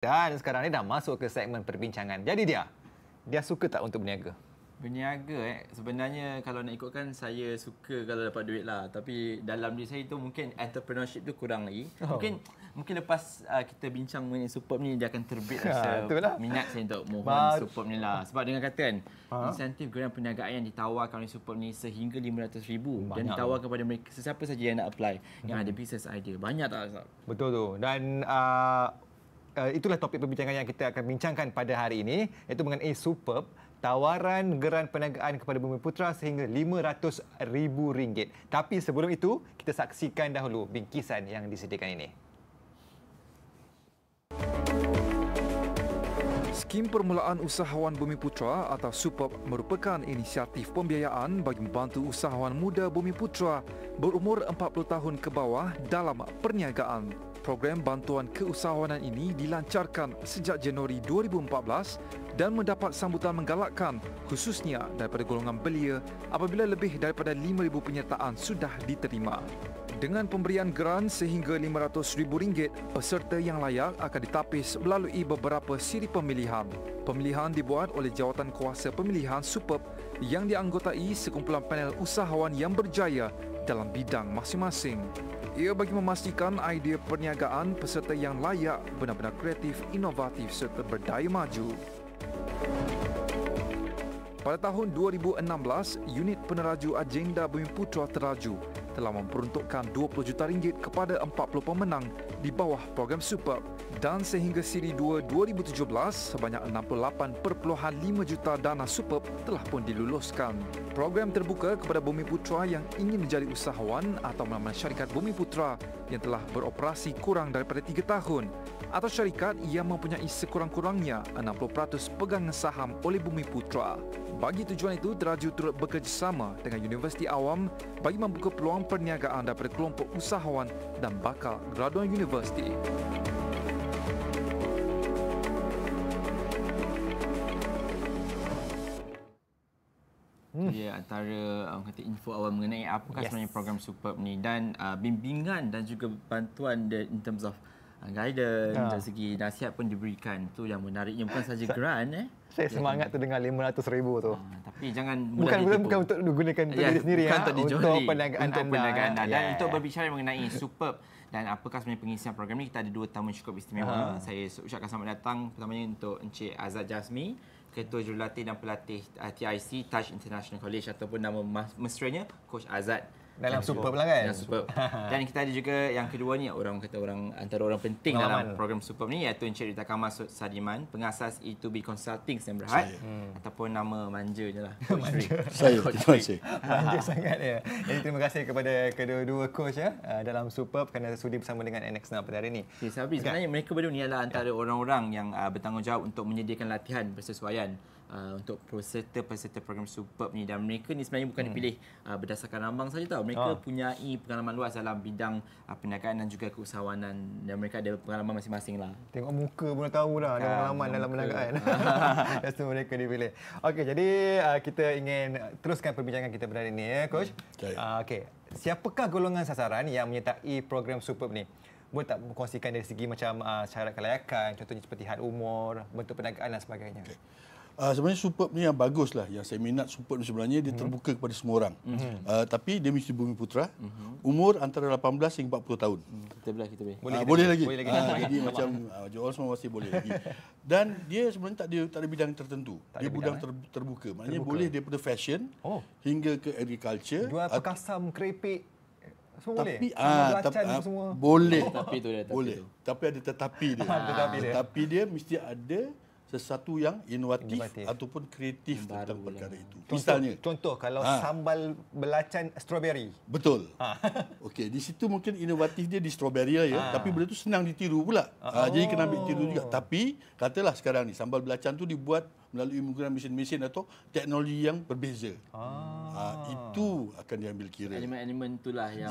Dan sekarang ni dah masuk ke segmen perbincangan. Jadi dia suka tak untuk berniaga? Berniaga sebenarnya kalau nak ikutkan saya suka kalau dapat duit lah, tapi dalam diri saya tu mungkin entrepreneurship tu kurang lagi. Mungkin lepas kita bincang mengenai Superb ni dia akan terbit rasa minat saya untuk mohon Superb ni lah. Sebab dengan kata kan insentif geran perniagaan yang ditawarkan oleh Superb ni sehingga RM500,000 dan ditawarkan kepada mereka sesiapa saja yang nak apply yang ada business idea. Banyak tak Azhar? Betul tu. Dan itulah topik perbincangan yang kita akan bincangkan pada hari ini, iaitu mengenai Superb, tawaran geran perniagaan kepada Bumiputra sehingga RM500,000. Tapi sebelum itu, kita saksikan dahulu bingkisan yang disediakan ini. Skim Permulaan Usahawan Bumiputra atau Superb merupakan inisiatif pembiayaan bagi membantu usahawan muda Bumiputra berumur 40 tahun ke bawah dalam perniagaan. Program bantuan keusahawanan ini dilancarkan sejak Januari 2014 dan mendapat sambutan menggalakkan khususnya daripada golongan belia apabila lebih daripada 5,000 penyertaan sudah diterima. Dengan pemberian geran sehingga RM500,000, peserta yang layak akan ditapis melalui beberapa siri pemilihan. Pemilihan dibuat oleh Jawatan Kuasa Pemilihan Superb yang dianggotai sekumpulan panel usahawan yang berjaya dalam bidang masing-masing. Ia bagi memastikan idea perniagaan peserta yang layak benar-benar kreatif, inovatif serta berdaya maju. Pada tahun 2016, unit peneraju agenda Bumiputra Teraju telah memperuntukkan RM20 juta kepada 40 pemenang di bawah program Superb dan sehingga siri 2 2017 sebanyak 68.5 juta dana Superb telah pun diluluskan. Program terbuka kepada Bumiputra yang ingin menjadi usahawan atau melamar syarikat Bumiputra yang telah beroperasi kurang daripada 3 tahun atau syarikat yang mempunyai sekurang-kurangnya 60% pegangan saham oleh Bumiputra. Bagi tujuan itu, Teraju turut bekerjasama dengan Universiti Awam bagi membuka peluang perniagaan daripada kelompok usahawan dan bakal graduan universiti. Dia antara kata info awal mengenai apakah sebenarnya program Superb ni dan bimbingan dan juga bantuan in terms of guidance dari segi nasihat pun diberikan. Tu yang menariknya bukan saja geran Saya semangat terdengar RM500,000 tu. Tapi jangan bukan untuk digunakan untuk diri sendiri, untuk perniagaan anda. Dan untuk berbicara mengenai Superb dan apakah sebenarnya pengisian program ni, kita ada 2 tamu cukup istimewa. Saya ucapkan selamat datang pertamanya untuk Encik Azad Jazmi, Ketua Jurulatih dan Pelatih TIC Taj International College, ataupun nama mesranya Coach Azad. Dalam Superb lah kan? Dalam Superb. Dan kita ada juga yang kedua ni, antara orang penting dalam program Superb ni, iaitu Encik Rita Kamal Sadiman, pengasas E2B Consulting Sdn Bhd, ataupun nama manja je lah. Saya, terima kasih. Manja sangat ya. Jadi terima kasih kepada kedua-dua coach dalam Superb kerana sudi bersama dengan NX Now pada hari ini. Sabri, sebenarnya mereka berdua ni adalah antara orang-orang yang bertanggungjawab untuk menyediakan latihan bersesuaian untuk peserta program Superb ni, dan mereka ni sebenarnya bukan dipilih berdasarkan lambang saja tau. Mereka punyai pengalaman luas dalam bidang perniagaan dan juga keusahawanan, dan mereka ada pengalaman masing-masing lah. Tengok muka pun dah tahu dah ada pengalaman dalam perniagaan. Biasa mereka dipilih. Okey, jadi kita ingin teruskan perbincangan kita pada hari ini coach. Okey, siapakah golongan sasaran yang menyertai program Superb ni? Boleh tak kongsikan dari segi macam syarat kelayakan, contohnya seperti had umur, bentuk perniagaan dan sebagainya? Sebenarnya Superb ni yang bagus lah. Yang saya minat Superb ni sebenarnya dia terbuka kepada semua orang. Tapi dia mesti Bumiputra. Umur antara 18 hingga 40 tahun. Kita boleh. Boleh lagi. Jadi macam Joel semua masih boleh lagi. Dan dia sebenarnya tak ada bidang tertentu. Dia bidang terbuka. Maknanya boleh daripada fashion hingga ke agriculture. Jual pekasam, keripik. Semua tapi, boleh? Semua. Boleh. Boleh. Tapi ada tetapi dia. Tetapi dia mesti ada sesuatu yang inovatif ataupun kreatif tentang perkara itu. Misalnya, contoh kalau sambal belacan strawberry. Betul. Okey, di situ mungkin inovatif dia di strawberry lah ya, tapi benda tu senang ditiru pula. Jadi kena ambil tiru juga. Tapi katalah sekarang ni sambal belacan tu dibuat melalui menggunakan mesin-mesin atau teknologi yang berbeza. Itu akan diambil kira. Elemen-elemen itulah yang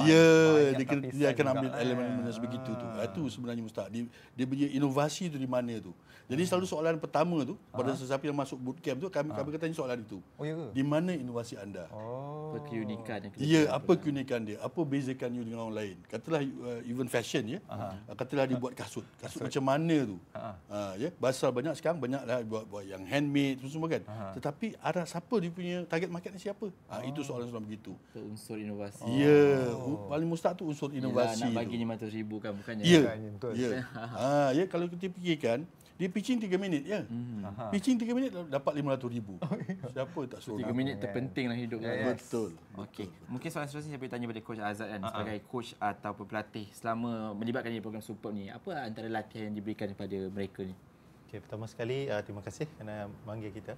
dia akan ambil elemen-elemen sebegitu tu. Itu sebenarnya mustahak. Dia punya inovasi tu di mana tu. Jadi selalu soalan pertama tu, pada sesiapa yang masuk bootcamp tu, kami tanya soalan itu. Oh, ya ke? Di mana inovasi anda? Apa keunikan yang Ya, apa keunikan dia? Apa bezakan you dengan orang lain? Katalah even fashion ya. Katalah dia buat kasut. Kasut macam mana tu? Ya, pasal banyak sekarang banyaklah buat yang handmade semua kan. Tetapi ada siapa dia punya target market ni siapa? Itu soalan begitu. unsur inovasi. Ya, paling mustahil tu unsur inovasi. Nak bagi tu. 500,000 kan bukannya. Ya. Betul. Ya. Ya, kalau kita fikirkan dia pitching 3 minit ya. Pitching 3 minit dapat 500,000. Siapa tak suruh? 3 minit terpenting dalam hidup. Betul. Okey. Mungkin soalan seterusnya saya boleh tanya pada Coach Azad kan sebagai coach ataupun pelatih selama melibatkan di program Superb ni. Apa antara latihan yang diberikan kepada mereka ni? Okay, pertama sekali terima kasih kerana panggil kita.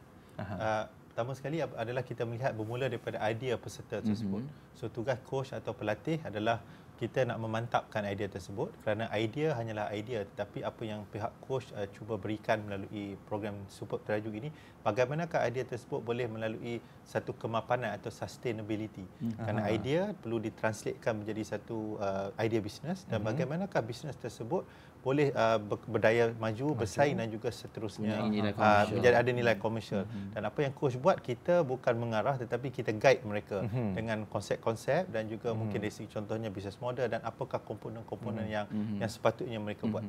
Pertama sekali adalah kita melihat bermula daripada idea peserta tersebut. So tugas coach atau pelatih adalah kita nak memantapkan idea tersebut kerana idea hanyalah idea, tetapi apa yang pihak coach cuba berikan melalui program Superb Teraju ini, bagaimanakah idea tersebut boleh melalui satu kemapanan atau sustainability. Kerana idea perlu ditranslatekan menjadi satu idea bisnes dan bagaimanakah bisnes tersebut boleh berdaya maju, bersaing dan juga seterusnya menjadi ada nilai komersial. Dan apa yang coach buat, kita bukan mengarah tetapi kita guide mereka dengan konsep-konsep dan juga mungkin dari segi contohnya business model dan apakah komponen-komponen yang sepatutnya mereka buat.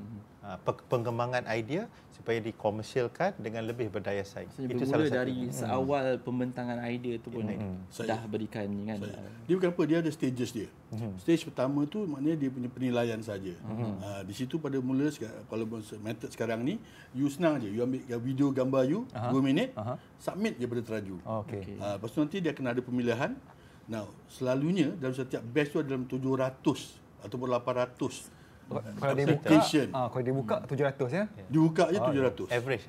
Pengembangan idea supaya dikomersialkan dengan lebih berdaya saing. Itu salah satu. Dari seawal pembentangan idea tu pun dah berikan kan. Dia bukan apa, dia ada stages dia. Stage pertama tu maknanya dia punya penilaian saja. Di situ pada mula kalau method sekarang ni, you senang je, you ambil video gambar you 2 minit, submit je pada Teraju. Lepas tu nanti dia akan ada pemilihan. Now, selalunya dalam setiap batch tu ada dalam 700 ataupun 800 Kalau dia buka, kalau dia buka 700 ya. Dibuka je 700. Average.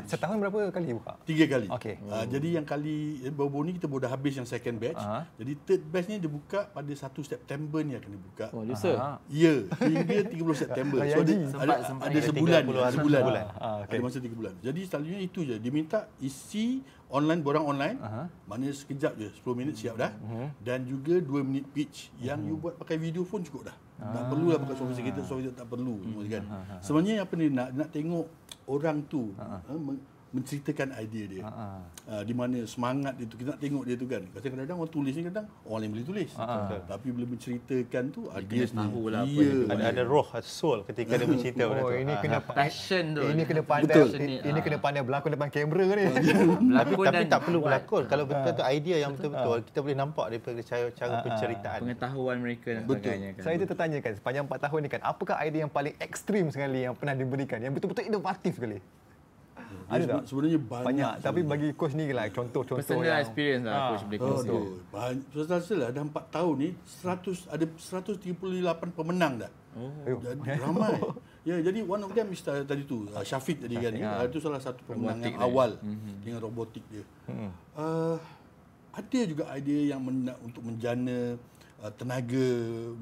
Setahun berapa kali buka? 3 kali. Okey. Jadi yang kali baru-baru ni kita baru dah habis yang second batch. Jadi third batch ni dia buka pada 1 September ni akan dibuka. Oh, lusa. Ya, hingga 30 September. So ada sebulan. Ada masa 3 bulan. Jadi selalunya itu je. Diminta isi online, borang online. Maknanya sekejap je, 10 minit siap dah. Dan juga 2 minit pitch yang you buat pakai video pun cukup dah. Tak perlulah pakai software tak perlu kan. Sebenarnya apa ni nak tengok orang tu menceritakan idea dia. Di mana semangat dia tu, kita nak tengok dia tu kan. Kadang-kadang orang tulis ni kadang orang lain boleh tulis. Tapi bila menceritakan tu dia tahulah apa dia ada roh, soul ketika dia mencerita benda tu. Ini kena passion tu. Ini kena pandai. Ini kena pandai berlakon depan kamera ni. Tapi tak perlu berlakon. Kalau betul tu idea yang betul-betul kita boleh nampak daripada cara penceritaan. Pengetahuan mereka dan sebagainya kan. Saya itu tertanyakan sepanjang 4 tahun ni kan, apakah idea yang paling ekstrim sekali yang pernah diberikan, yang betul-betul inovatif sekali? Ada tak? Sebenarnya banyak. Tapi bagi coach ni lah contoh-contoh personal yang experience lah coach boleh kongsi. Banyak. Dah 4 tahun ni ada 138 pemenang dah. Jadi ramai. Ya, jadi one of them is tadi tu Syafiq tadi kan. Itu salah satu pemenang yang awal dengan robotik dia. Ada juga idea yang untuk menjana tenaga,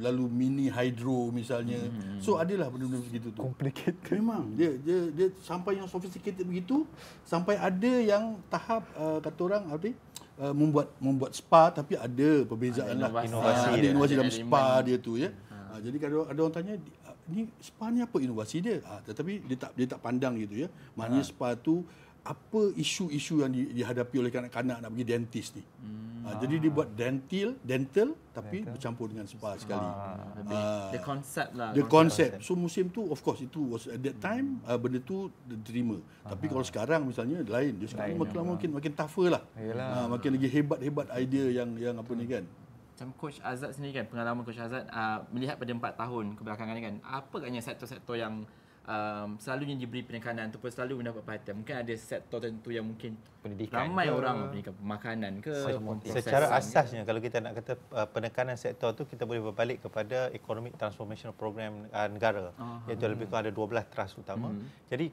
lalu mini hydro misalnya. So adalah benda-benda begitu tu. complicated. Memang dia sampai yang sophisticated begitu, sampai ada yang tahap kata orang membuat spa, tapi ada perbezaan lah. Ada inovasi dalam spa dia tu ya. Jadi kalau ada orang tanya ni spa ni apa inovasi dia? Tetapi dia tak pandang gitu ya. Maknanya spa tu apa isu-isu yang dihadapi oleh kanak-kanak nak pergi dentist ni. Jadi dia buat dental tapi bercampur dengan spa sekali. The concept lah. The concept. So musim tu of course itu was at that time benda tu diterima. Tapi kalau sekarang misalnya lain. Dia sekarang makin tougher lah. Makin lagi hebat-hebat idea yang apa ni kan. Macam Coach Azad sendiri kan, pengalaman Coach Azad melihat pada 4 tahun kebelakangan ni kan, apa agaknya sektor-sektor yang selalunya diberi penekanan ataupun selalu mendapat perhatian? Mungkin ada sektor tertentu yang mungkin pendidikan ramai orang pendidikan, makanan ke, secara asasnya kalau kita nak kata penekanan sektor tu, kita boleh berbalik kepada Economic Transformation Program negara, iaitu lebih kurang ada 12 trust utama. Jadi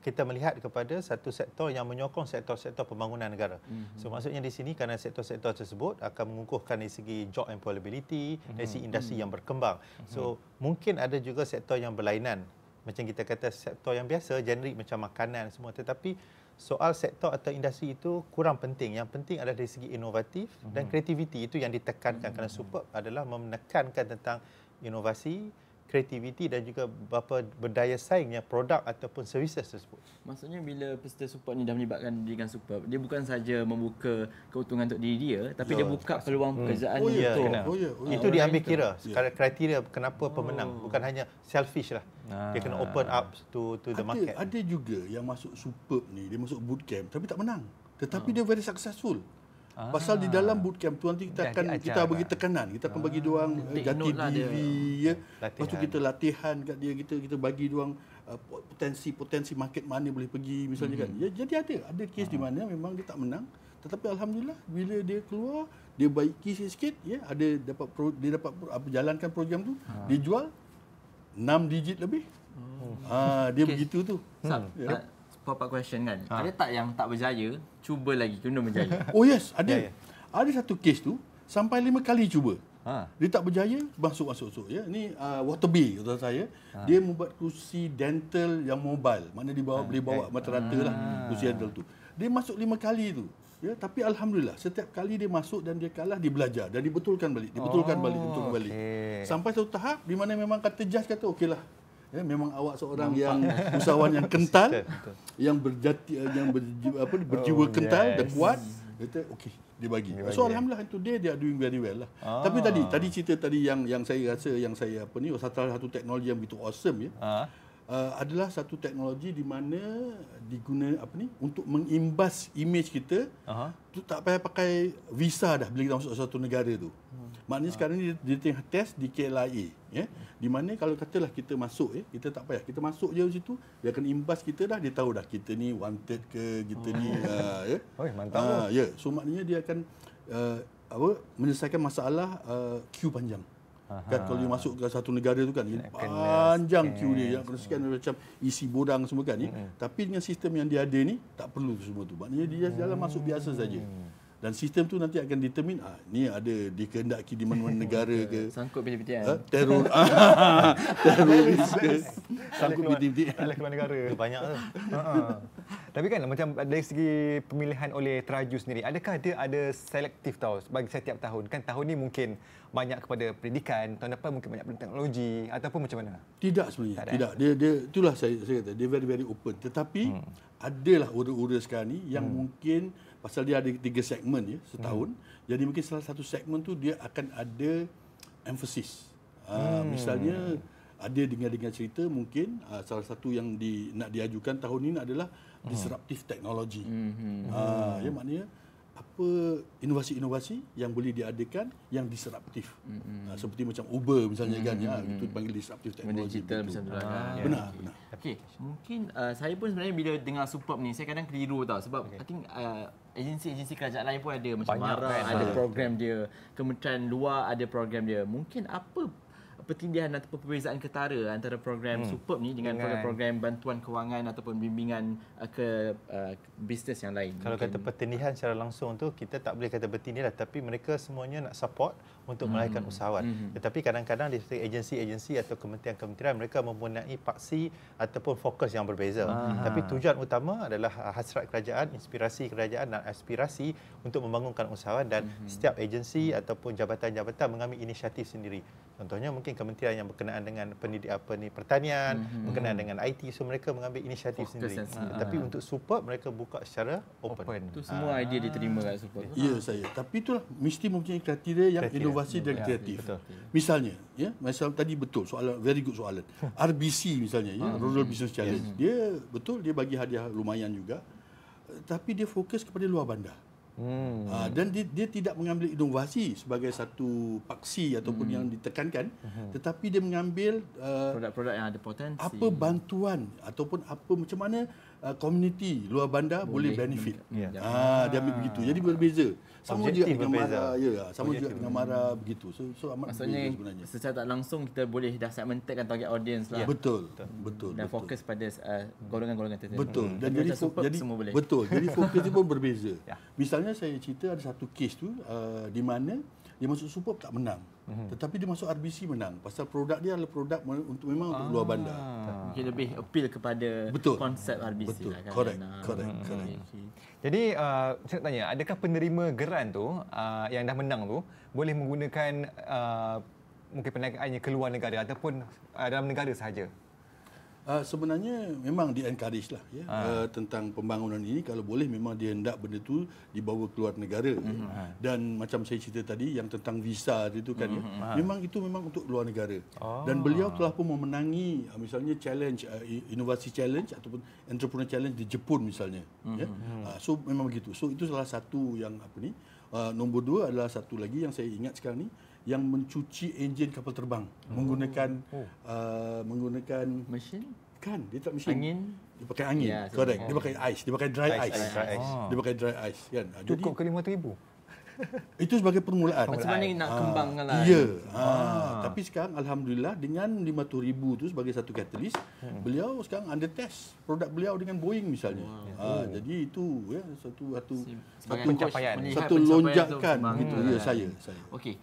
kita melihat kepada satu sektor yang menyokong sektor-sektor pembangunan negara. So maksudnya di sini kerana sektor-sektor tersebut akan mengukuhkan dari segi job employability, dari segi industri yang berkembang. So mungkin ada juga sektor yang berlainan, macam kita kata sektor yang biasa, generik macam makanan semua. Tetapi soal sektor atau industri itu kurang penting. Yang penting adalah dari segi inovatif dan kreativiti. Itu yang ditekankan. Kerana Superb adalah menekankan tentang inovasi, kreativiti dan juga berapa berdaya saingnya produk ataupun services tersebut. Maksudnya bila peserta Superb ni dah melibatkan diri dengan Superb, dia bukan saja membuka keuntungan untuk diri dia, tapi dia buka peluang pekerjaan untuk Itu diambil kira kriteria kenapa pemenang, bukan hanya selfish lah. Dia kena open up to the market. Ada juga yang masuk Superb ni, dia masuk bootcamp tapi tak menang. Tetapi dia very successful. Pasal di dalam bootcamp tu nanti kita bagi tekanan, kita akan bagi dia orang jati diri ya. Lepas tu kita latihan kat dia, kita bagi dia orang potensi market mana boleh pergi misalnya kan. Ya, jadi ada kes di mana memang dia tak menang, tetapi alhamdulillah bila dia keluar dia baiki sikit ya, dia dapat jalankan program tu, dia jual 6 digit lebih. Dia begitu tu. Pop-up question kan. Ada tak yang tak berjaya, cuba lagi, kena berjaya? Oh yes, ada. Ada satu kes tu sampai 5 kali cuba. Dia tak berjaya, masuk ya. Ni Waterby kata saya. Dia membuat kursi dental yang mobile. Mana boleh bawa mata-rata lah kursi dental tu. Dia masuk 5 kali tu. Ya, tapi alhamdulillah setiap kali dia masuk dan dia kalah, dia belajar dan dibetulkan balik. Sampai satu tahap di mana memang kata judge kata okeylah. Ya, memang awak seorang yang usahawan yang kental, yang berjiwa kental dan kuat. Kata okey, dia bagi. So alhamdulillah today they are doing very well lah. Tapi tadi cerita tadi yang saya rasa salah satu teknologi yang begitu awesome ya. Adalah satu teknologi di mana diguna untuk mengimbas image kita. Tu tak payah pakai visa dah bila kita masuk satu negara tu. Maknanya sekarang ni dia tengah test di KLIA ya. Di mana kalau katalah kita masuk kita tak payah, kita masuk je situ, dia akan imbas kita dah, dia tahu dah kita ni wanted ke, kita ni ya. Mantap. Ya, so maknanya dia akan menyelesaikan masalah queue panjang. Kan kalau dia masuk ke satu negara tu kan panjang queue dia, yang kena sekian macam isi borang semua kan. Tapi dengan sistem yang dia ada ni tak perlu semua tu. Maknanya dia jalan masuk biasa saja. Dan sistem tu nanti akan determine ni ada dikehendaki di mana-mana negara ke, sangkut PTPTN, teroris ke, sangkut PTPTN, tak keluar negara. Banyak tu. Tapi kan macam dari segi pemilihan oleh Teraju sendiri, adakah dia ada selektif bagi setiap tahun? Kan tahun ni mungkin banyak kepada pendidikan, tahun depan mungkin banyak pada teknologi ataupun macam mana? Tidak sebenarnya. Tidak. Dia itulah saya kata dia very open. Tetapi adalah urus-urus sekarang ni yang mungkin pasal dia ada 3 segmen ya setahun. Jadi mungkin salah satu segmen tu dia akan ada emphasis. Misalnya ada dengar cerita mungkin salah satu yang nak diajukan tahun ini adalah disruptive technology. Ya, maknanya apa inovasi-inovasi yang boleh diadakan yang disruptif. Seperti macam Uber misalnya kan itu dipanggil disruptive technology. Digital macam tu kan. Benar. Okey, mungkin saya pun sebenarnya bila dengar Superb ni saya kadang keliru sebab I think agensi-agensi kerajaan lain pun ada macam MARA ada program dia, kementerian luar ada program dia. Mungkin apa pertindihan ataupun perbezaan ketara antara program Superb ni dengan program bantuan kewangan ataupun bimbingan ke bisnes yang lain? Kalau kata pertindihan secara langsung tu kita tak boleh kata bertindih lah, tapi mereka semuanya nak support untuk melahirkan usahawan. Tetapi kadang-kadang di agensi-agensi atau kementerian-kementerian mereka mempunyai paksi ataupun fokus yang berbeza. Tapi tujuan utama adalah hasrat kerajaan, inspirasi kerajaan dan aspirasi untuk membangunkan usahawan, dan setiap agensi ataupun jabatan-jabatan mengambil inisiatif sendiri. Contohnya mungkin kementerian yang berkenaan dengan pertanian, berkenaan dengan IT, so mereka mengambil inisiatif sendiri. Tetapi untuk Superb mereka buka secara open. Itu semua idea diterima kat Superb. Ya saya. Tapi itulah mesti mempunyai kriteria yang inovasi dan kreatif. Misalnya, ya, macam tadi betul soalan, very good soalan. RBC misalnya, ya, Rural Business Challenge. Dia betul dia bagi hadiah lumayan juga. Tapi dia fokus kepada luar bandar. Dan dia tidak mengambil inovasi sebagai satu paksi ataupun yang ditekankan, tetapi dia mengambil produk-produk yang ada potensi, apa bantuan ataupun apa macam mana komuniti luar bandar boleh benefit. Dia ambil begitu. Jadi berbeza. Sama juga dengan MARA, sama juga dengan MARA begitu. So amat maksudnya berbeza sebenarnya. Secara tak langsung kita boleh dah segmented target audience lah. Betul. Dan fokus pada golongan-golongan tertentu. Betul. Dan jadi semua boleh. Betul. Jadi fokus dia pun berbeza. Misalnya saya cerita ada satu kes tu di mana dia masuk Superb tak menang. Tetapi dia masuk RBC menang. Pasal produk dia adalah produk untuk luar bandar. Mungkin lebih appeal kepada konsep RBC. Betul. Lah, kan? Correct. Jadi saya nak tanya, adakah penerima geran tu yang dah menang tu boleh menggunakan mungkin perniagaannya ke luar negara ataupun dalam negara sahaja? Sebenarnya memang di-encourage lah ya, tentang pembangunan ini. Kalau boleh memang dia hendak benda tu dibawa keluar negara. Dan macam saya cerita tadi yang tentang visa itu kan memang itu memang untuk luar negara. Dan beliau telah pun memenangi misalnya challenge, inovasi challenge ataupun entrepreneur challenge di Jepun misalnya. Ya. So memang begitu. So itu salah satu yang nombor 2 adalah satu lagi yang saya ingat sekarang ni, yang mencuci enjin kapal terbang menggunakan Mesin? kan, dia tak mesin. Angin? Dia pakai angin. Ya, Correct. Dia pakai ice, dia pakai dry ice. Dia pakai dry ice kan. Cukup ke 5,000? Itu sebagai permulaan. Macam mana nak kembangkan lah. Ya. Tapi sekarang alhamdulillah dengan 500,000 tu sebagai satu catalyst, beliau sekarang under test produk beliau dengan Boeing misalnya. Jadi itu ya satu pencapaian. Satu lonjakan gitu ya saya. Okey.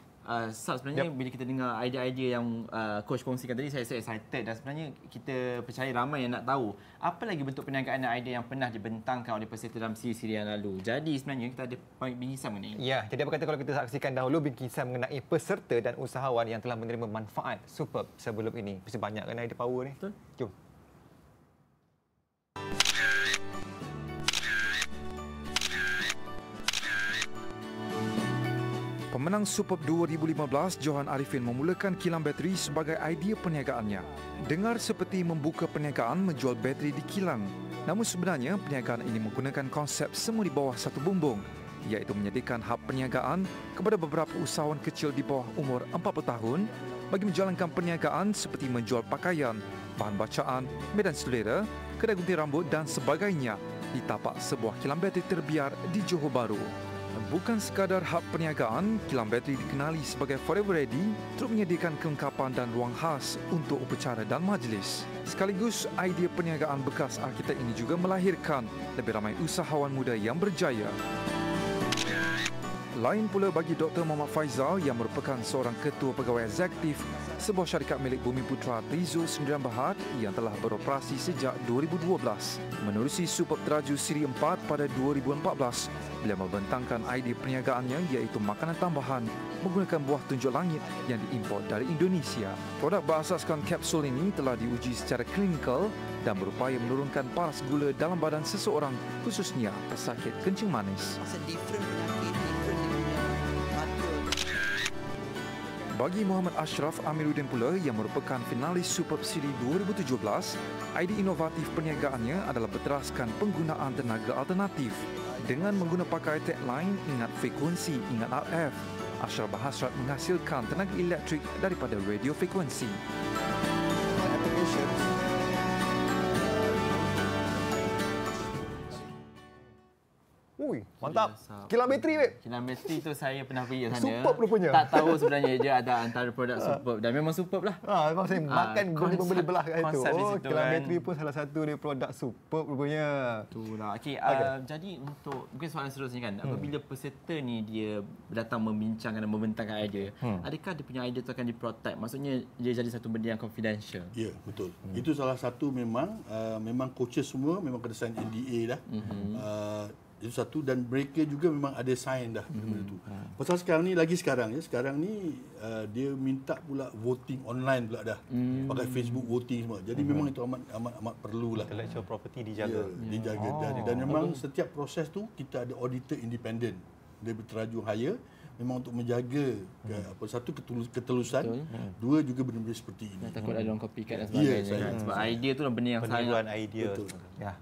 Sebenarnya bila kita dengar idea-idea yang coach kongsikan tadi, saya excited dan sebenarnya kita percaya ramai yang nak tahu apa lagi bentuk perniagaan dan idea yang pernah dibentangkan oleh peserta dalam siri-siri yang lalu. Jadi sebenarnya kita ada bingkisan mengenai ini. Ya, jadi apa kata kalau kita saksikan dahulu bingkisan mengenai peserta dan usahawan yang telah menerima manfaat Superb sebelum ini. Mesti banyak kan idea power ni. Betul. Jom. Pemenang Superb 2015, Johan Arifin memulakan kilang bateri sebagai idea perniagaannya. Dengar seperti membuka perniagaan menjual bateri di kilang. Namun sebenarnya perniagaan ini menggunakan konsep semua di bawah satu bumbung, iaitu menyediakan hub perniagaan kepada beberapa usahawan kecil di bawah umur 40 tahun bagi menjalankan perniagaan seperti menjual pakaian, bahan bacaan, medan selera, kedai gunting rambut dan sebagainya di tapak sebuah kilang bateri terbiar di Johor Bahru. Bukan sekadar hub perniagaan, kilang bateri dikenali sebagai Forever Ready, turut menyediakan kelengkapan dan ruang khas untuk upacara dan majlis. Sekaligus, idea perniagaan bekas arkitek ini juga melahirkan lebih ramai usahawan muda yang berjaya. Lain pula bagi Dr. Muhammad Faizal yang merupakan seorang ketua pegawai eksekutif sebuah syarikat milik Bumiputra Trizo Sdn Bhd yang telah beroperasi sejak 2012. Menerusi Superb Teraju Siri 4 pada 2014, beliau membentangkan idea perniagaannya iaitu makanan tambahan menggunakan buah tunjuk langit yang diimport dari Indonesia. Produk berasaskan kapsul ini telah diuji secara klinikal dan berupaya menurunkan paras gula dalam badan seseorang, khususnya pesakit kencing manis. Bagi Muhammad Ashraf Amiruddin pula yang merupakan finalis Superb Siri 2017, idea inovatif perniagaannya adalah berteraskan penggunaan tenaga alternatif. Dengan menggunakan pakai tagline ingat frekuensi, ingat RF, Ashraf berhasrat menghasilkan tenaga elektrik daripada radio frekuensi. Ui, mantap. Biasa. Kilang bateri, babe. Kilang bateri tu saya pernah pergi sana. Superb rupanya. Tak tahu sebenarnya dia ada antara produk Superb dan memang Superb lah. Memang saya makan beli belah kat itu. konsep di Oh, situ kilang kan. bateri pun salah satu dari produk Superb rupanya. Itulah. Okey, jadi untuk mungkin soalan seterusnya kan, apabila peserta ni dia datang membincangkan dan membentangkan idea, adakah dia punya idea tu akan diprotect? Maksudnya dia jadi satu benda yang confidential. Ya, betul. Itu salah satu memang coaches semua memang kena sign NDA dah. Itu satu, dan mereka juga memang ada sign dah benda tu. Pasal sekarang ni sekarang ni dia minta pula voting online pula dah. Pakai Facebook voting semua. Jadi memang itu amat perlulah. Intellectual property dijaga. Dijaga. Dan memang setiap proses tu kita ada auditor independen dari Teraju Hire memang untuk menjaga satu ketelusan, dua juga benda-benda seperti ini. Takut ada orang copycat dan sebagainya. Kan? Sebab idea tu benda yang Peniruan sangat idea. Betul. Ya.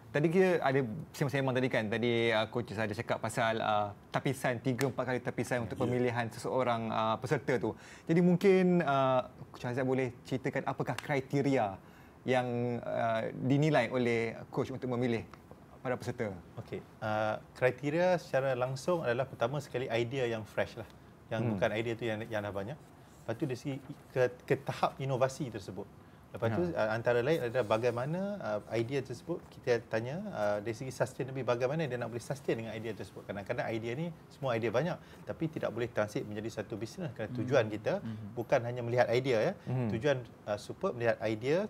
Tadi kita ada sembang tadi kan. Tadi coach ada cakap pasal tapisan 3-4 kali tapisan untuk pemilihan seseorang peserta tu. Jadi mungkin Coach Azad boleh ceritakan apakah kriteria yang dinilai oleh coach untuk memilih para peserta? Okey. Kriteria secara langsung adalah pertama sekali idea yang fresh lah. Yang bukan idea tu yang dah banyak. Lepas tu dari segi ke tahap inovasi tersebut. Lepas tu antara lain adalah bagaimana idea tersebut kita tanya dari segi sustainability, bagaimana dia nak boleh sustain dengan idea tersebut. Kadang-kadang idea ni semua idea banyak tapi tidak boleh transit menjadi satu bisnes kerana tujuan kita bukan hanya melihat idea ya. Tujuan Superb melihat idea,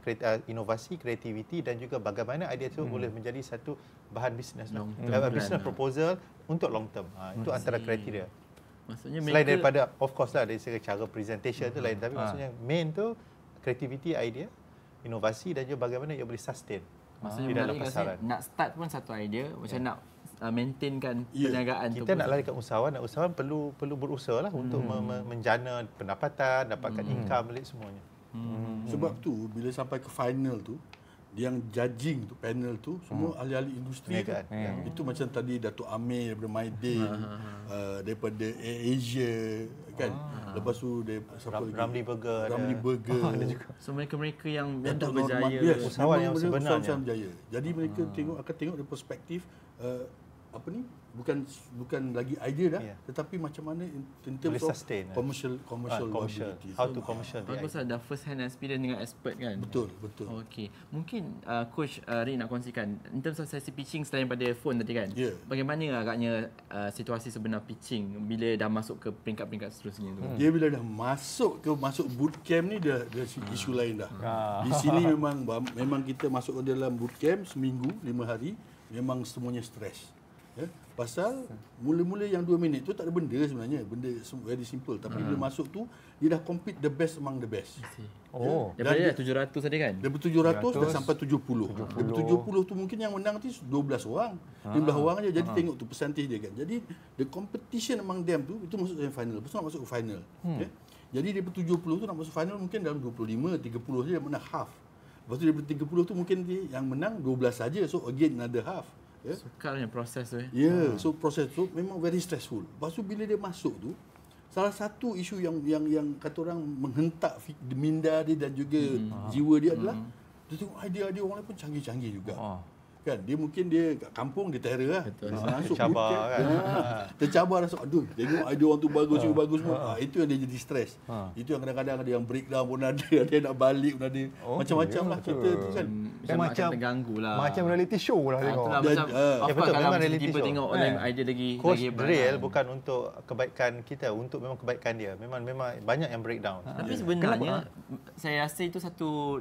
inovasi, kreativiti dan juga bagaimana idea itu boleh menjadi satu bahan bisnes. Business proposal untuk long term. Itu antara kriteria. Maksudnya Selain mereka daripada of course lah dari segi cara presentation tu lain, tapi maksudnya main tu creativity, idea, inovasi dan juga bagaimana ia boleh sustain maksudnya di dalam menarik pasaran. rasanya nak start pun satu idea, macam nak maintainkan Ya. perniagaan tu. Kita nak larikan usahawan, dan usahawan perlu berusaha lah untuk menjana pendapatan, dapatkan income balik semuanya. Sebab tu bila sampai ke final tu, yang judging tu, panel tu semua ahli-ahli industri tu. Perniagaan. Itu macam tadi Datuk Amir daripada Maidin, daripada Asia kan. Lepas tu dia siapa lagi? Ramli Burger ada. Ramli Burger. So mereka-mereka yang dah Datuk berjaya. Norman, yes, usahawan yang memang benda sebenarnya. usahawan berjaya. Jadi mereka akan tengok dari perspektif apa ni, bukan lagi idea dah, tetapi macam mana in terms Boleh of sustain, commercial commercial. viability. How to commercial the Bagus idea. lah, dah first hand experience dengan expert kan. Betul. Okey, mungkin Coach Rik nak kongsikan in terms of sesi pitching selain pada phone tadi kan. Ya. Bagaimana agaknya situasi sebenar pitching bila dah masuk ke peringkat-peringkat seterusnya tu? Dia bila dah masuk bootcamp ni dah isu lain dah. Di sini memang kita masuk ke dalam bootcamp seminggu 5 hari, memang semuanya stres. Ya, pasal mula-mula yang 2 minit tu tak ada benda sebenarnya, benda very simple, tapi bila masuk tu dia dah compete the best among the best. Oh. Daripada 700 tadi kan? Daripada 700 dah sampai 70. Daripada 70 tu mungkin yang menang tu 12 orang, 15 orang aja. Jadi tengok tu percentage dia kan. Jadi the competition among them tu itu masuk semi final. Lepas tu nak masuk ke final. Ya. Jadi daripada 70 tu nak masuk final mungkin dalam 25, 30 saja menang half. Lepas tu daripada 30 tu mungkin yang menang 12 saja. So again another half. Ya. Sukarnya proses tu. Ya, so proses tu memang very stressful. Lepas tu bila dia masuk tu, salah satu isu yang kata orang menghentak minda dia dan juga jiwa dia adalah dia tengok idea-idea orang lain pun canggih-canggih juga. Kan dia mungkin dia kat kampung dia terror lah. Dia masuk Tercabar bootcamp, kan. tercabar rasa aduh tengok idea orang tu bagus semua. Itu yang dia jadi stres. Itu yang kadang-kadang ada yang breakdown pun ada yang nak balik pun ada. Macam-macam lah cerita tu kan. Macam terganggu lah. Macam reality show lah tengok. Itulah Dan, macam of betul, course kalau memang macam reality tiba show. tengok orang idea lagi Coach lagi drill bukan untuk kebaikan kita, untuk memang kebaikan dia. Memang banyak yang breakdown. Tapi sebenarnya saya rasa itu satu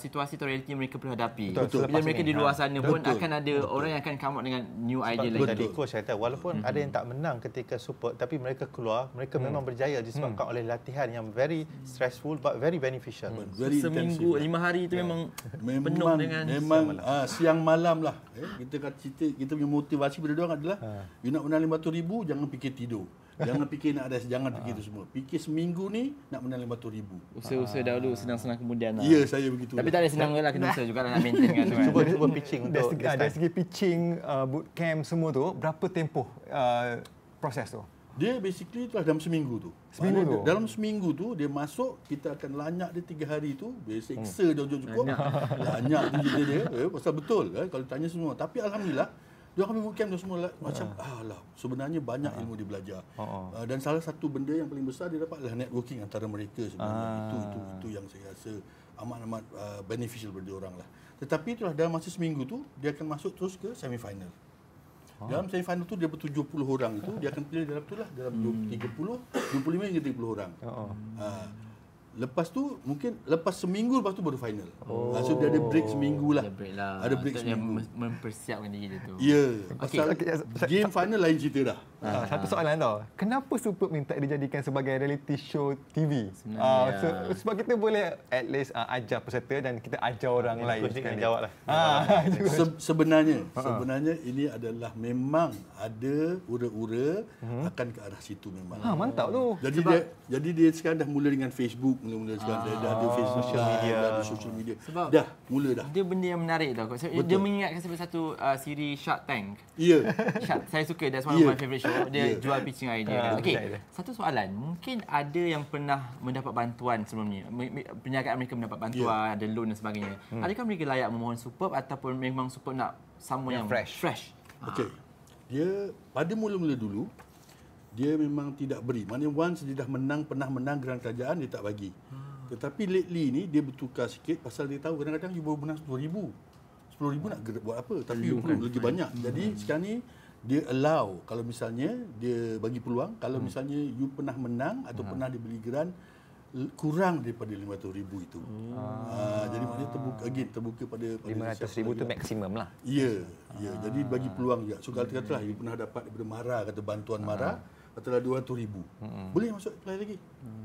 situasi atau realiti yang mereka perlu hadapi. Betul. Bila mereka di luar sana pun Betul. akan ada orang yang akan come out dengan new idea Sebab lagi. tadi coach kata walaupun ada yang tak menang ketika super, tapi mereka keluar, mereka memang berjaya disebabkan oleh latihan yang very stressful but very beneficial. Very Seminggu, intensive. 5 hari itu memang penuh dengan siang malam lah. Kita kata cerita, kita punya motivasi pada dia orang adalah you nak menang 500,000 jangan fikir tidur. Jangan fikir nak ada, jangan fikir itu semua. Fikir seminggu ni nak menang 500,000. usaha-usaha dahulu, senang-senang kemudian lah. Ya, saya begitu. Tapi tak ada senang lah, kena usaha juga nak maintain kan tu kan. Cuba pitching untuk Dari segi pitching, bootcamp semua tu, berapa tempoh proses tu? Dia basically itulah dalam seminggu tu. Seminggu Maknanya tu? Dalam seminggu tu dia masuk, kita akan lanyak dia 3 hari tu. Dia seksa dia cukup. Lanyak tu cerita dia. Pasal betul kan kalau tanya semua. Tapi alhamdulillah dia ambil bootcamp tu semua macam alah sebenarnya banyak ilmu dia belajar. Dan salah satu benda yang paling besar dia dapat adalah networking antara mereka sebenarnya. Itu yang saya rasa amat-amat beneficial bagi orang lah. Tetapi itulah dalam masa seminggu tu dia akan masuk terus ke semi final. Dalam semi final tu dia ber-70 orang itu dia akan pilih dalam tu lah dalam 30, 25 hingga 30 orang. Lepas tu mungkin lepas seminggu lepas tu baru final. So dia ada break seminggu lah. Ada break lah. Ada break Untuk seminggu. mempersiapkan diri dia tu. Ya, pasal Okey, game final lain cerita dah. Satu soalan tau. Kenapa Superb ni tak dijadikan sebagai reality show TV? Sebenarnya, Sebab kita boleh at least ajar peserta dan kita ajar orang lain coach dia sekali. kena jawab lah. Sebenarnya ini adalah memang ada ura-ura akan ke arah situ memang. Mantap tu. Jadi dia sekarang dah mula dengan Facebook, mula sekarang dah ada Facebook social media. dah ada social media. Sebab dah mula dah. Dia benda yang menarik tau. Dia mengingatkan saya satu siri Shark Tank. Ya. Saya suka, that's one of my favourite show. Dia jual pitching idea. Okey, idea. satu soalan. Mungkin ada yang pernah mendapat bantuan sebelum ni. Perniagaan mereka mendapat bantuan, ada loan dan sebagainya. Adakah mereka layak memohon Superb ataupun memang Superb nak sama yang fresh? Okey. Dia pada mula-mula dulu dia memang tidak beri. Maknanya once dia dah pernah menang geran kerajaan dia tak bagi. Tetapi lately ni dia bertukar sikit pasal dia tahu kadang-kadang you baru menang 10,000. 10,000 nak buat apa? Tapi you perlu lagi banyak. Jadi sekarang ni dia allow kalau misalnya dia bagi peluang kalau misalnya you pernah menang atau pernah dibeli geran kurang daripada 500,000 itu. Jadi maknanya terbuka pada 500,000 tu maksimum lah. Ya. Jadi bagi peluang juga. So katalah you pernah dapat daripada MARA, kata bantuan MARA, katalah 200,000. Boleh masuk apply lagi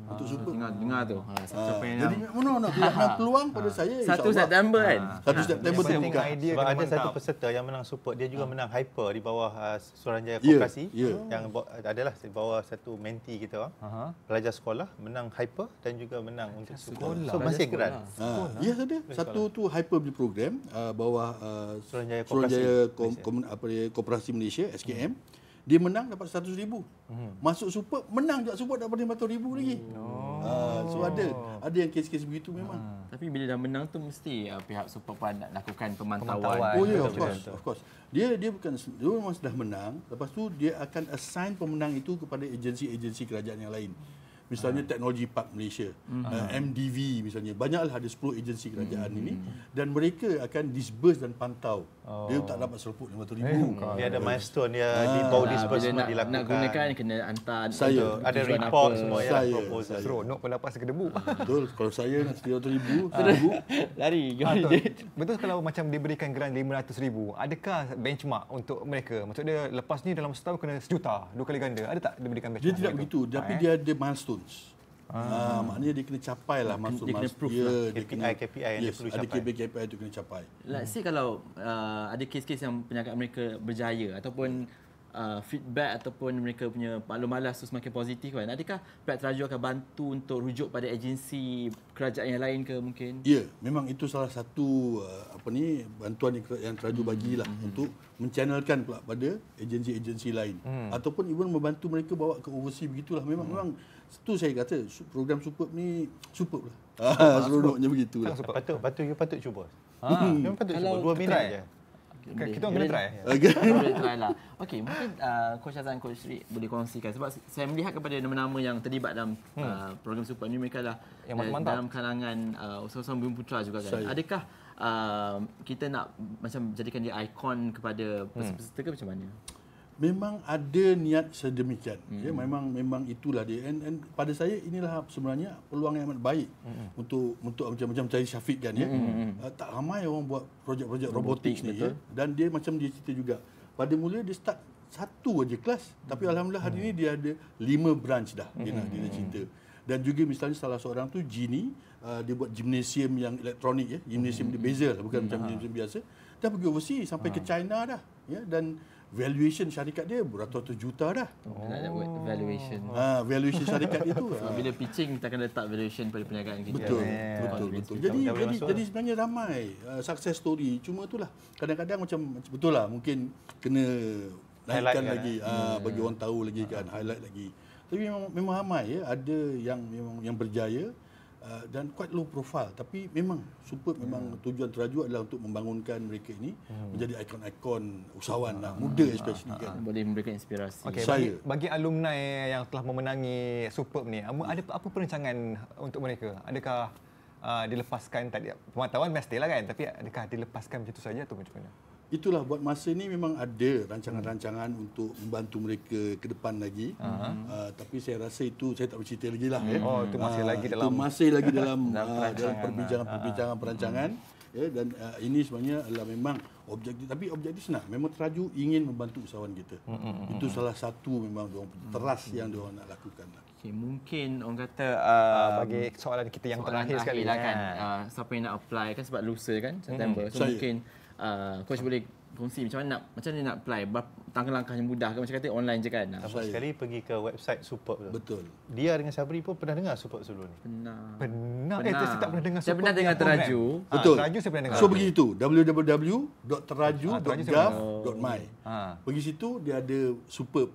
untuk super. Dengar tu. Siapa yang Jadi nak peluang pada saya 1 September kan? 1 September Yang terbuka. penting idea Sebab kena ada mantap. satu peserta yang menang super, dia juga menang hyper di bawah Suruhanjaya Ya, Koperasi ya. yang adalah di bawah satu menti kita orang. Pelajar sekolah menang hyper dan juga menang untuk super. So masih geran. Ya, ada. Satu tu hyper punya program bawah Suruhanjaya Suruhanjaya Koperasi Koperasi Malaysia SKM. Dia menang dapat 100,000. Masuk super, menang juga super dapat 500,000 lagi. So ada yang kes-kes begitu memang. Tapi bila dah menang tu mesti pihak super pun nak lakukan pemantauan. Pemantauan. Oh ya, Betul, of course. Dia memang sudah menang. Lepas tu dia akan assign pemenang itu kepada agensi-agensi kerajaan yang lain. Misalnya Teknologi Park Malaysia, MDV misalnya. Banyaklah ada 10 agensi kerajaan ini dan mereka akan disburse dan pantau. Dia tak dapat seruput 500,000. Dia ada milestone dia di bawah disbursement Bila dilakukan. nak gunakan kena hantar Saya. Ada tujuan report apa. semua ya, Saya. proposal. Seronok pun dapat sekedebu. Betul. Kalau saya 300,000, Lari. Betul kalau macam diberikan grant 500,000, adakah benchmark untuk mereka? Maksudnya lepas ni dalam setahun kena 1 juta, 2 kali ganda. Ada tak diberikan benchmark? dia tidak begitu. Tapi dia ada milestones. Maknanya dia kena capai lah milestone. dia kena proof KPI yang dia perlu ada capai. KPI itu kena capai. Let's say kalau ada kes-kes yang penyakat mereka berjaya ataupun feedback ataupun mereka punya maklum malas tu semakin positif kan, adakah pihak teraju akan bantu untuk rujuk pada agensi kerajaan yang lain ke mungkin? Ya, memang itu salah satu bantuan yang teraju bagilah untuk menchannelkan pula pada agensi-agensi lain ataupun even membantu mereka bawa ke overseas begitulah. Memang itu saya kata program Superb ni superb lah. Seronoknya begitulah. Patut cuba. Ah. Memang patut cuba 2 minit try. je. Kita orang kena try. Boleh try lah. Okey, mungkin Coach Azan, Coach Sri boleh kongsikan sebab saya melihat kepada nama-nama yang terlibat dalam program Superb ni, mereka lah Yang mantap-mantap. dalam kalangan usahawan Bumi Putra juga kan. Saya. Adakah kita nak macam jadikan dia ikon kepada peserta ke macam mana? Memang ada niat sedemikian. Ya, memang itulah dia. And pada saya inilah sebenarnya peluang yang amat baik untuk macam cari Syafiq kan ya. Tak ramai orang buat projek-projek robotik ni ya. Dan dia macam dia cerita juga. Pada mula dia start satu aja kelas, tapi alhamdulillah hari ini dia ada 5 branch dah. Dia nak cerita. Dan juga misalnya salah seorang tu Genie, dia buat gimnasium yang elektronik ya. Gimnasium dia beza lah, bukan macam gimnasium biasa. Dah pergi overseas sampai ke China dah ya, dan valuation syarikat dia beratus-ratus juta dah. Nak buat valuation. Valuation syarikat itu. Bila pitching kita akan letak valuation pada perniagaan kita. Betul. Jadi sebenarnya ramai success story. Cuma itulah kadang-kadang macam betul lah mungkin kena naikkan lagi bagi orang tahu lagi kan, highlight lagi. Tapi memang ramai ya, ada yang berjaya dan quite low profile, tapi memang Superb memang tujuan teraju adalah untuk membangunkan mereka ini menjadi ikon-ikon usahawan lah, muda especially kan. Boleh memberikan inspirasi. Okey, bagi alumni yang telah memenangi Superb ni, ada apa perancangan untuk mereka? Adakah dilepaskan tadi pemantauan mestilah kan, tapi adakah dilepaskan begitu saja atau macam mana? Itulah buat masa ni memang ada rancangan-rancangan untuk membantu mereka ke depan lagi. Tapi saya rasa itu saya tak bercerita lagi lah. Itu masih lagi dalam perbincangan perancangan. Ya, dan ini sebenarnya adalah memang objektif, tapi objektif senang. Memang teraju ingin membantu usahawan kita. Itu salah satu memang teras yang diorang nak lakukan. Okay, mungkin orang kata bagi soalan kita yang terakhir sekali lah kan. Siapa yang nak apply kan sebab lusa kan September. So Saya. mungkin coach boleh kongsi macam mana nak apply, langkah-langkah yang mudah ke, macam kata online je kan? Sama sekali pergi ke website Superb tu. Betul. Dia dengan Sabri pun pernah dengar Superb sebelum ni. Pernah. Saya tak pernah dengar. Saya pernah dengar teraju. Betul. Teraju saya pernah dengar. So begitu, www.teraju.gov.my. Pergi situ dia ada Superb.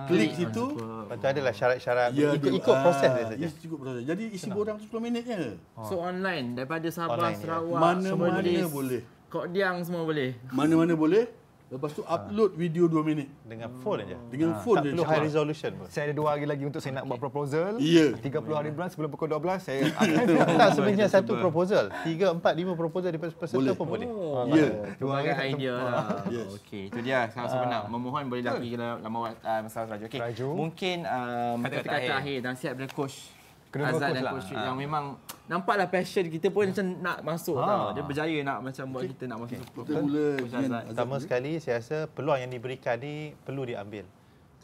Klik situ. Lepas tu adalah syarat-syarat. Ya, ikut proses dia saja. Ikut proses. Jadi isi borang tu 10 minit je. So online daripada Sabah, Online, Sarawak, Mana-mana boleh. Kok Diang semua boleh. Mana-mana boleh. Lepas tu upload video 2 minit. Dengan phone aja. Dengan phone Tak dia perlu cepat. high resolution pun. Saya ada 2 hari lagi untuk saya nak buat proposal. Ya. 30 hari bulan sebelum pukul 12 saya akan Tak sebenarnya satu proposal. 3, 4, 5 proposal daripada peserta Boleh. pun boleh. Ya. Dua hari idea lah. Yes. Okey, itu dia. Kalau siapa nak memohon boleh lagi ke dalam masalah teraju. Okey. Teraju. Mungkin kata-kata akhir nasihat daripada coach Kedua-dua Azad coach dan lah. coach Sri yang memang nampaklah passion kita pun macam nak masuk tau. Dia berjaya nak macam buat kita nak masuk. Kita mula Coach dengan Azad. Pertama sekali saya rasa peluang yang diberikan ni perlu diambil.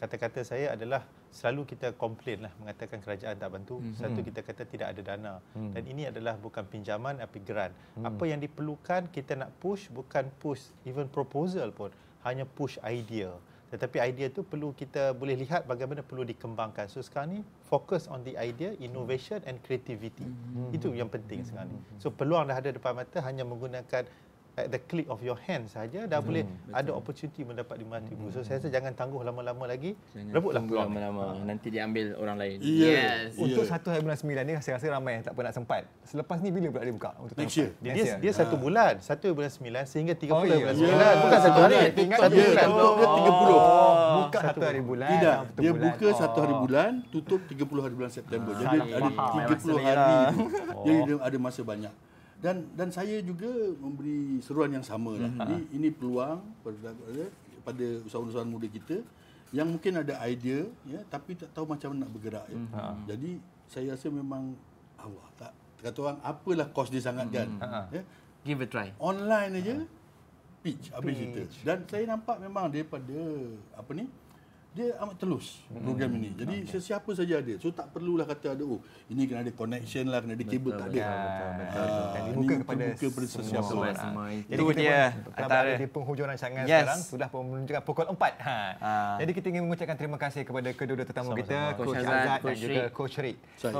kata-kata saya adalah selalu kita komplain lah, mengatakan kerajaan tak bantu. Satu kita kata tidak ada dana. Dan ini adalah bukan pinjaman tapi grant. Apa yang diperlukan kita nak push, bukan push even proposal pun, hanya push idea. Tetapi idea tu perlu kita boleh lihat bagaimana perlu dikembangkan. So sekarang ni fokus on the idea, innovation and creativity. Itu yang penting sekarang ni. So peluang dah ada depan mata, hanya menggunakan at the click of your hand saja dah boleh ada opportunity mendapat RM500,000. So saya rasa jangan tangguh lama-lama lagi. Rebutlah peluang lama-lama. Nanti diambil orang lain. Yes. Untuk 1 hari bulan 9 ni saya rasa ramai yang tak pernah sempat. Selepas ni bila pula dia buka untuk Next year. Dia 1 bulan, 1 bulan 9 sehingga 30 Oh, ya. bulan 9. Bukan 1 hari. Ingat 1 dia bulan. tutup dia 30. Buka 1 hari bulan. Tidak, satu dia bulan. buka 1 hari bulan, tutup 30 hari bulan September. Jadi Salah. ada Faham. 30 Maksudnya. hari tu. Jadi dia ada masa banyak. Dan saya juga memberi seruan yang sama lah. Jadi ini peluang pada usahawan-usahawan muda kita yang mungkin ada idea ya, tapi tak tahu macam mana nak bergerak ya. Jadi saya rasa memang Allah tak kata orang apalah kos dia sangat kan. Ya. Give a try. Online aja pitch habis cerita. Dan saya nampak memang daripada apa ni dia amat telus program ini. Jadi sesiapa saja ada. So tak perlulah kata ada ini kena ada connection lah, kena ada kabel, tak ada. Dan dibuka kepada sesiapa orang. Jadi Itu kita dia pun antara di penghujung rancangan Yes. sekarang sudah menunjukkan pukul 4. Jadi kita ingin mengucapkan terima kasih kepada kedua-dua tetamu kita, Coach Coach Azad, Azad dan Coach juga Rik. Coach Rik. Saya